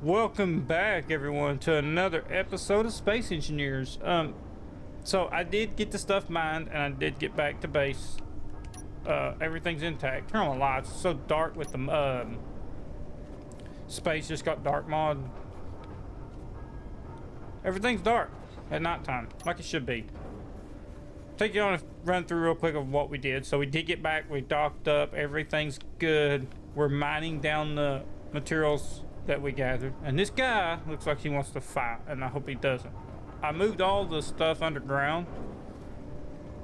Welcome back, everyone, to another episode of Space Engineers. So I did get the stuff mined, and I did get back to base. Everything's intact. Turn on the lights. It's so dark with the space just got dark mod. Everything's dark at nighttime, like it should be. Take you on a run through real quick of what we did. So we did get back. We docked up. Everything's good. We're mining down the materials that we gathered, and this guy looks like he wants to fight, and I hope he doesn't. I moved all the stuff underground.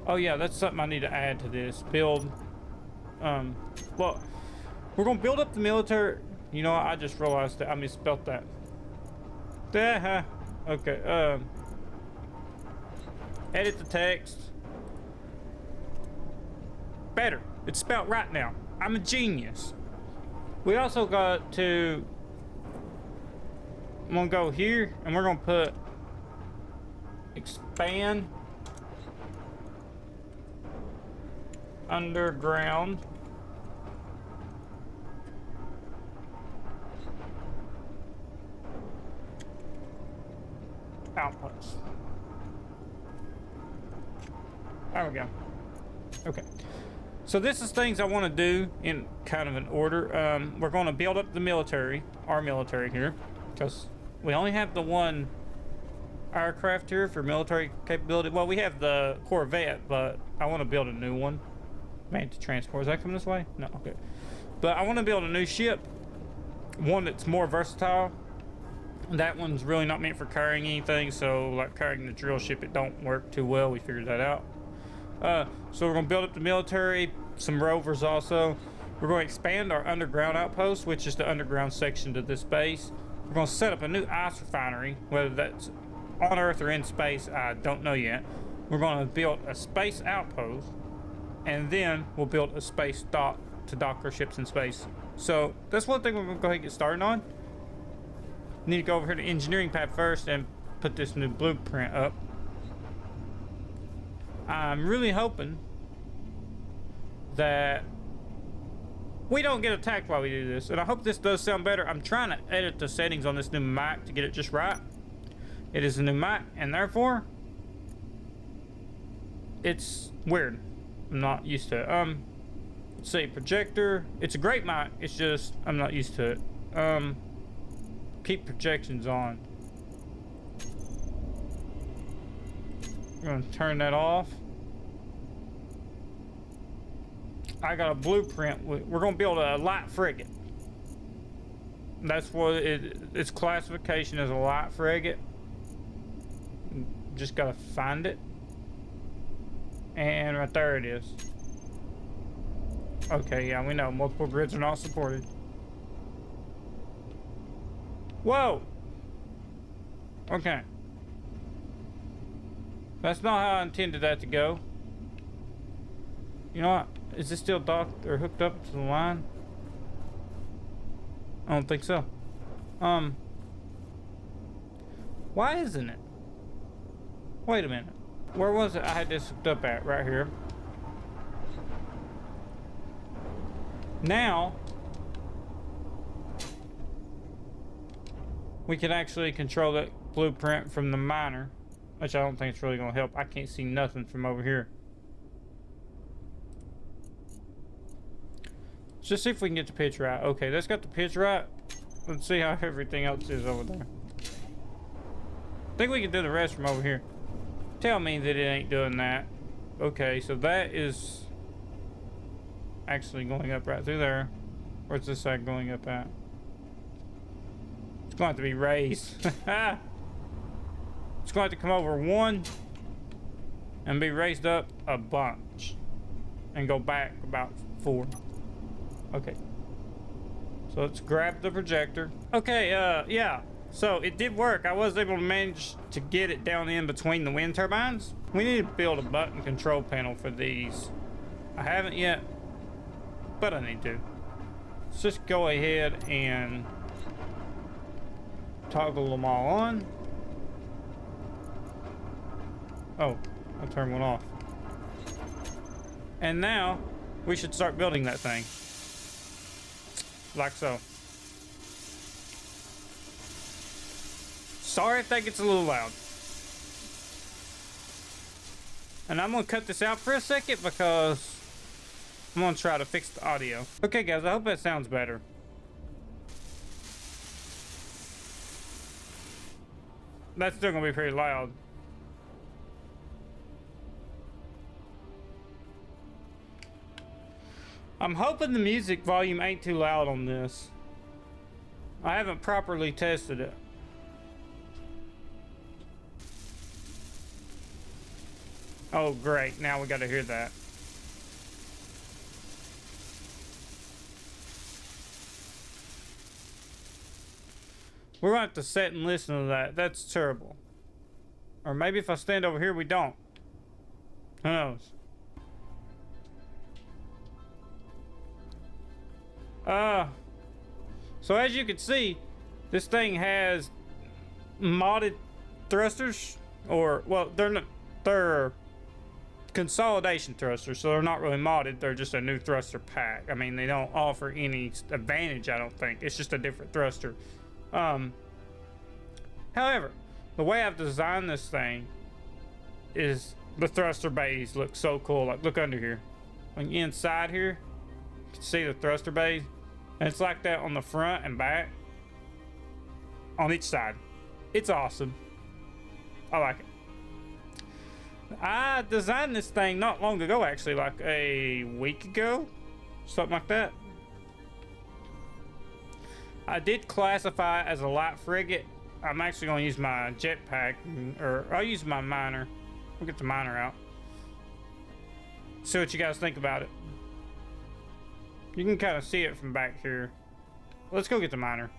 Oh yeah, that's something I need to add to this build. Well, we're gonna build up the military. You know, I just realized that I misspelled that. Okay. Edit the text. Better. It's spelled right now. I'm a genius. We also got to. I'm gonna go here, and we're gonna put expand underground outpost. There we go. Okay. So this is things I want to do in kind of an order. We're going to build up the military, our military here, because we only have the one aircraft here for military capability. Well, we have the Corvette, but I want to build a new one. Man, to transport. Is that coming this way? No, okay. But I want to build a new ship, one that's more versatile. That one's really not meant for carrying anything, so like carrying the drill ship, it don't work too well. We figured that out. So we're going to build up the military, some rovers also. We're going to expand our underground outpost, which is the underground section to this base. We're going to set up a new ice refinery, whether that's on Earth or in space, I don't know yet. We're going to build a space outpost, and then we'll build a space dock to dock our ships in space. So that's one thing we're going to go ahead and get started on. Need to go over here to engineering pad first and put this new blueprint up. I'm really hoping that we don't get attacked while we do this, and I hope this does sound better. I'm trying to edit the settings on this new mic to get it just right. It is a new mic, and therefore it's weird. I'm not used to it. Let's see, projector. It's a great mic. It's just I'm not used to it. Keep projections on. I'm gonna turn that off. I got a blueprint. We're gonna build a light frigate. That's what its classification is, a light frigate. Just gotta find it. And right there it is. Okay, yeah, we know multiple grids are not supported. Whoa! Okay. That's not how I intended that to go. You know what? Is this still docked or hooked up to the line? I don't think so. Why isn't it? Wait a minute. Where was it I had this hooked up at? Right here. Now we can actually control that blueprint from the miner, which I don't think it's really going to help. I can't see nothing from over here. Let's just see if we can get the pitch right. Okay, that's got the pitch right. Let's see how everything else is over there. I think we can do the rest from over here. Tell me that it ain't doing that. Okay, so that is actually going up right through there. Where's this side going up at? It's going to have to be raised. It's going to have to come over one and be raised up a bunch and go back about 4. Okay. So let's grab the projector. Okay, yeah. So it did work. I was able to manage to get it down in between the wind turbines. We need to build a button control panel for these. I haven't yet, but I need to. Let's just go ahead and toggle them all on. Oh, I turned one off. And now we should start building that thing. Like so. Sorry if that gets a little loud. And I'm gonna cut this out for a second because I'm gonna try to fix the audio. Okay guys, I hope that sounds better. That's still gonna be pretty loud. I'm hoping the music volume ain't too loud on this. I haven't properly tested it. Oh great, now we gotta hear that. We're gonna have to sit and listen to that. That's terrible. Or maybe if I stand over here we don't. Who knows? So as you can see, this thing has modded thrusters, or well, they're consolidation thrusters, so they're not really modded. They're just a new thruster pack. I mean, they don't offer any advantage, I don't think. It's just a different thruster. However, the way I've designed this thing is the thruster bays look so cool. Like, look under here. Like inside here, you can see the thruster bays. And it's like that on the front and back. On each side. It's awesome. I like it. I designed this thing not long ago, actually, like a week ago. Something like that. I did classify it as a light frigate. I'm actually going to use my jetpack, or I'll use my miner. We'll get the miner out. See what you guys think about it. You can kind of see it from back here. Let's go get the miner.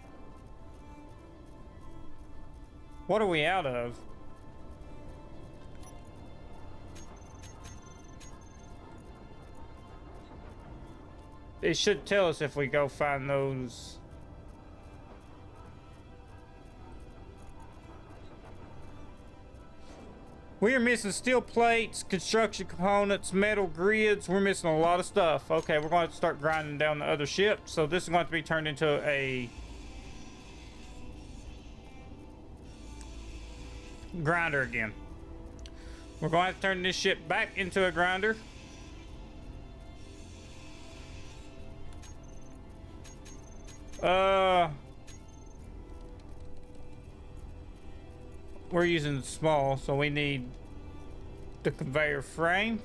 What are we out of? It should tell us if we go find those. We are missing steel plates, construction components, metal grids. We're missing a lot of stuff. Okay, we're going to start grinding down the other ship. So this is going to be turned into a grinder again. We're going to have to turn this ship back into a grinder. We're using small, so we need the conveyor frame.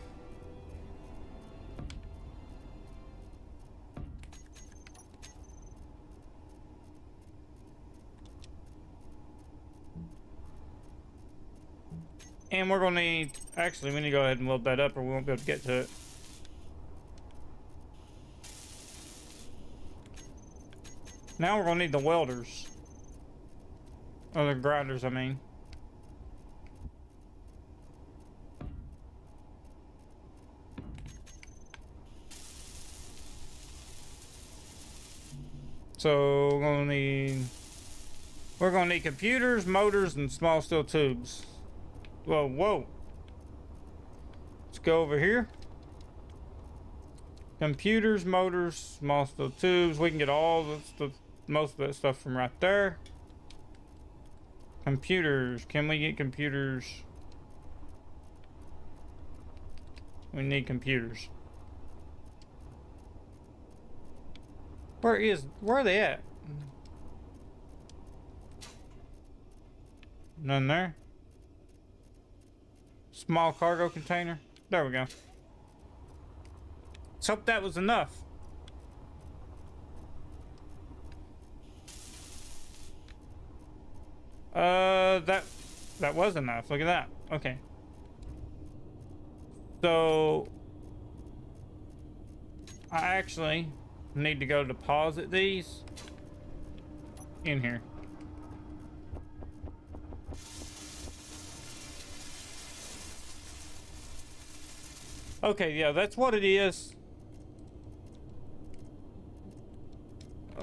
And we're gonna need, actually we need to go ahead and load that up or we won't be able to get to it. Now we're gonna need the welders. Or the grinders, I mean. So we're gonna need computers, motors, and small steel tubes. Whoa. Let's go over here. Computers, motors, small steel tubes. We can get all most of that stuff from right there. Computers. Can we get computers? We need computers. Where are they at? None there. Small cargo container. There we go. Let's hope that was enough. That was enough. Look at that. Okay. So I actually need to go deposit these in here. Okay, yeah, that's what it is.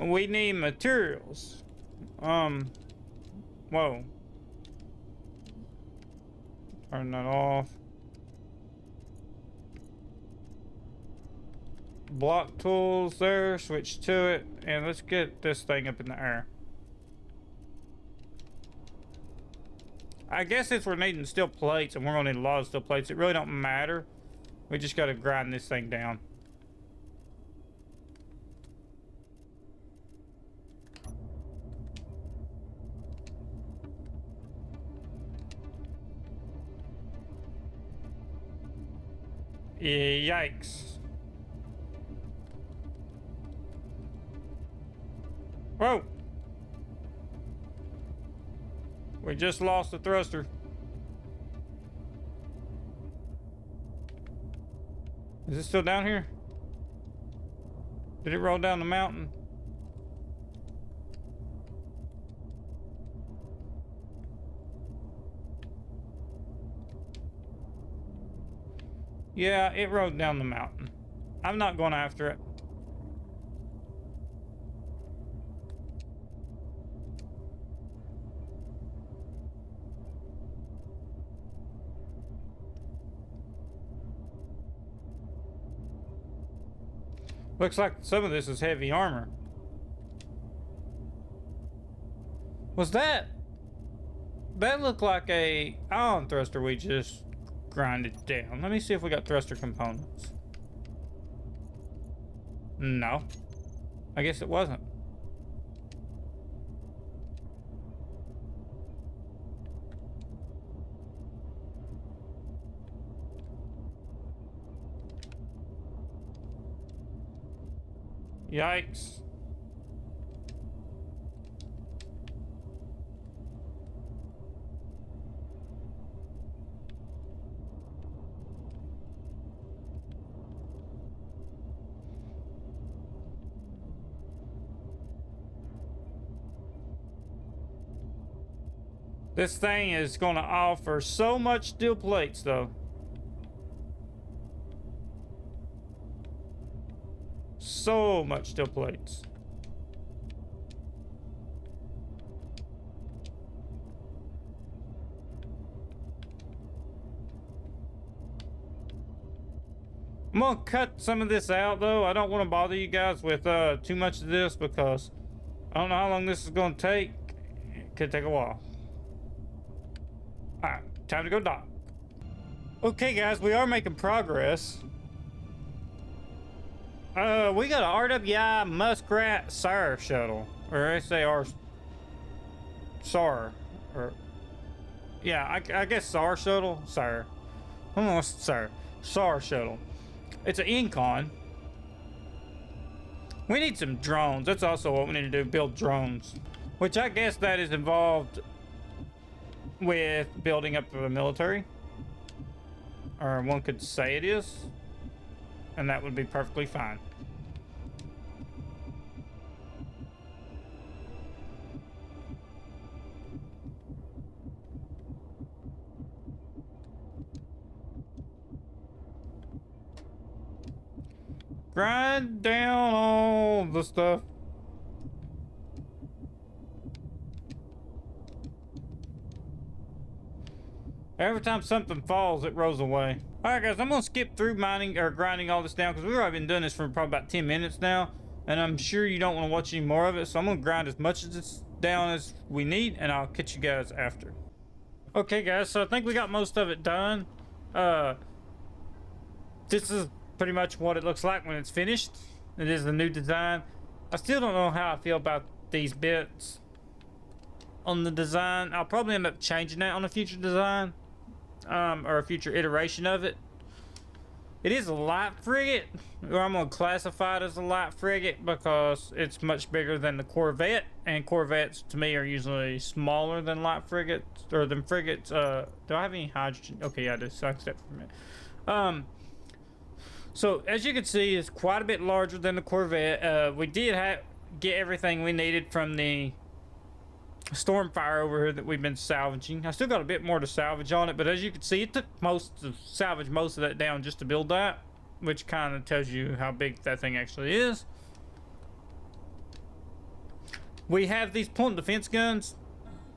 We need materials. Whoa. Turn that off. Block tools there, switch to it, and let's get this thing up in the air. I guess since we're needing steel plates and we're gonna need a lot of steel plates, it really don't matter. We just gotta grind this thing down. Yikes. Whoa! We just lost the thruster. Is it still down here? Did it roll down the mountain? Yeah, it rode down the mountain. I'm not going after it. Looks like some of this is heavy armor. Was that? That looked like a ion thruster we just grinded down. Let me see if we got thruster components. No. I guess it wasn't. Yikes. This thing is going to offer so much steel plates, though. So much steel plates. I'm gonna cut some of this out, though. I don't want to bother you guys with too much of this because I don't know how long this is gonna take. It could take a while. Alright, time to go dock. Okay guys, we are making progress. We got a RWI Muskrat SAR shuttle. Or SAR SAR. Or yeah, I guess SAR shuttle? SAR. Almost SAR. SAR shuttle. It's an Incon. We need some drones. That's also what we need to do, build drones. Which I guess that is involved with building up the military, or one could say it is, and that would be perfectly fine. Grind down all the stuff. Every time something falls, it rolls away. Alright guys, I'm gonna skip through mining or grinding all this down because we've already been doing this for probably about 10 minutes now, and I'm sure you don't want to watch any more of it, so I'm gonna grind as much of this down as we need, and I'll catch you guys after. Okay guys, so I think we got most of it done. This is pretty much what it looks like when it's finished. It is the new design. I still don't know how I feel about these bits on the design. I'll probably end up changing that on a future design. Or a future iteration of it. It is a light frigate, or I'm going to classify it as a light frigate because it's much bigger than the Corvette, and Corvettes to me are usually smaller than light frigates, or than frigates. Do I have any hydrogen? Okay, yeah, I do. So I step for a minute. So as you can see, it's quite a bit larger than the Corvette. We did get everything we needed from the Stormfire over here that we've been salvaging. I still got a bit more to salvage on it, but as you can see, it took to salvage most of that down just to build that, which kind of tells you how big that thing actually is. We have these point defense guns.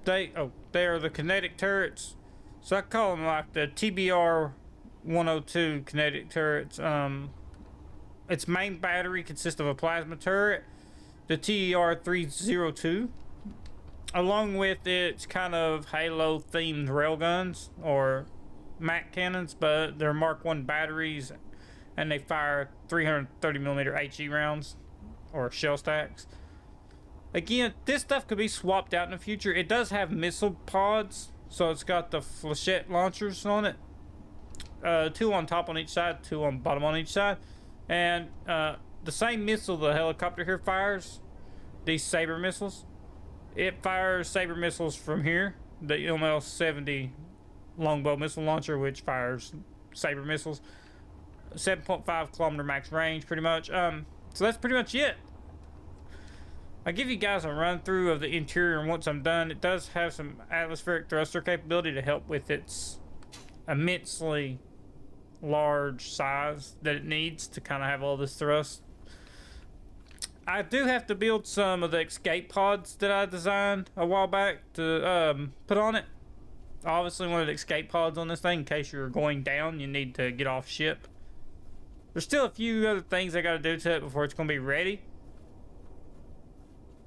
They are the kinetic turrets. So I call them like the TBR 102 kinetic turrets. Its main battery consists of a plasma turret, the TER 302. along with its kind of Halo themed railguns or MAC cannons, but they're Mark 1 batteries and they fire 330mm HE rounds or shell stacks. Again, this stuff could be swapped out in the future. It does have missile pods, so it's got the flechette launchers on it. 2 on top on each side, 2 on bottom on each side. And the same missile the helicopter here fires, these Saber missiles, it fires Saber missiles from here, the ML-70 longbow missile launcher, which fires Saber missiles. 7.5 kilometer max range, pretty much. So that's pretty much it. I'll give you guys a run through of the interior, and once I'm done, it does have some atmospheric thruster capability to help with its immensely large size that it needs to kind of have all this thrust. I do have to build some of the escape pods that I designed a while back to put on it. Obviously, one of the escape pods on this thing, in case you're going down, you need to get off ship. There's still a few other things I got to do to it before it's going to be ready.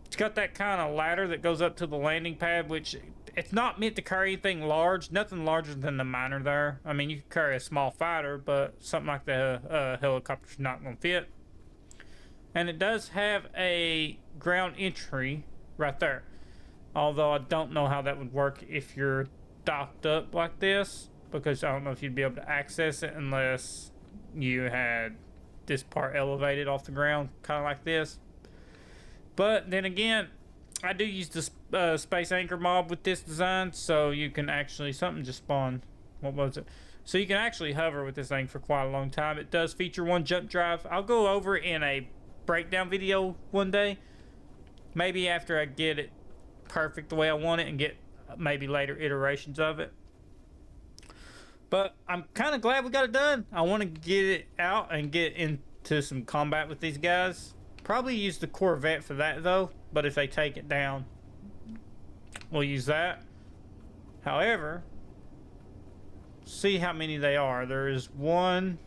It's got that kind of ladder that goes up to the landing pad, which it's not meant to carry anything large, nothing larger than the miner there. I mean, you could carry a small fighter, but something like the helicopter's not going to fit. And it does have a ground entry right there. Although I don't know how that would work if you're docked up like this, because I don't know if you'd be able to access it unless you had this part elevated off the ground, kind of like this. But then again, I do use the space anchor mob with this design, so you can actually, something just spawned. What was it? So you can actually hover with this thing for quite a long time. It does feature one jump drive. I'll go over it in a breakdown video one day, maybe after I get it perfect the way I want it and get maybe later iterations of it. But I'm kind of glad we got it done. I want to get it out and get into some combat with these guys. Probably use the Corvette for that though, but if they take it down, we'll use that. However, see how many they are. There is 1,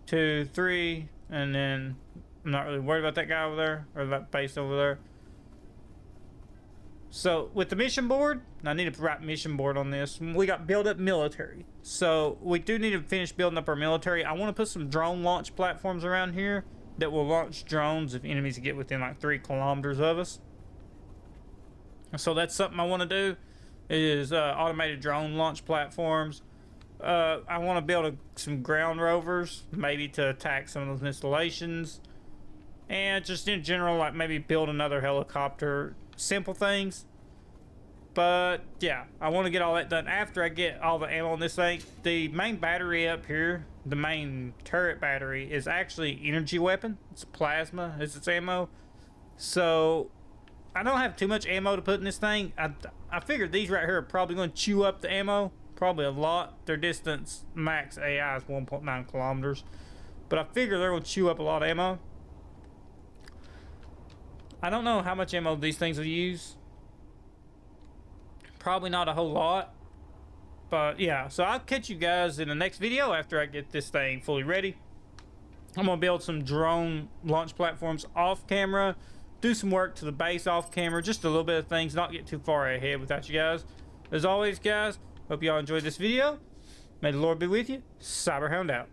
2, 3, and then I'm not really worried about that guy over there, or that base over there. So with the mission board, I need to write mission board on this. We got build up military. So we do need to finish building up our military. I want to put some drone launch platforms around here that will launch drones if enemies get within like 3 kilometers of us. So that's something I want to do, is automated drone launch platforms. I want to build some ground rovers, maybe to attack some of those installations, and just in general, like maybe build another helicopter. Simple things. But yeah, I want to get all that done after I get all the ammo on this thing. The main battery up here, the main turret battery, is actually energy weapon. It's plasma, it's its ammo. So I don't have too much ammo to put in this thing. I figured these right here are probably going to chew up the ammo, probably a lot. Their distance max AI is 1.9 kilometers, but I figure they're going to chew up a lot of ammo. I don't know how much ammo these things will use. Probably not a whole lot. But yeah, so I'll catch you guys in the next video after I get this thing fully ready. I'm going to build some drone launch platforms off camera. Do some work to the base off camera. Just a little bit of things. Not get too far ahead without you guys. As always, guys, hope y'all enjoyed this video. May the Lord be with you. CyberHound out.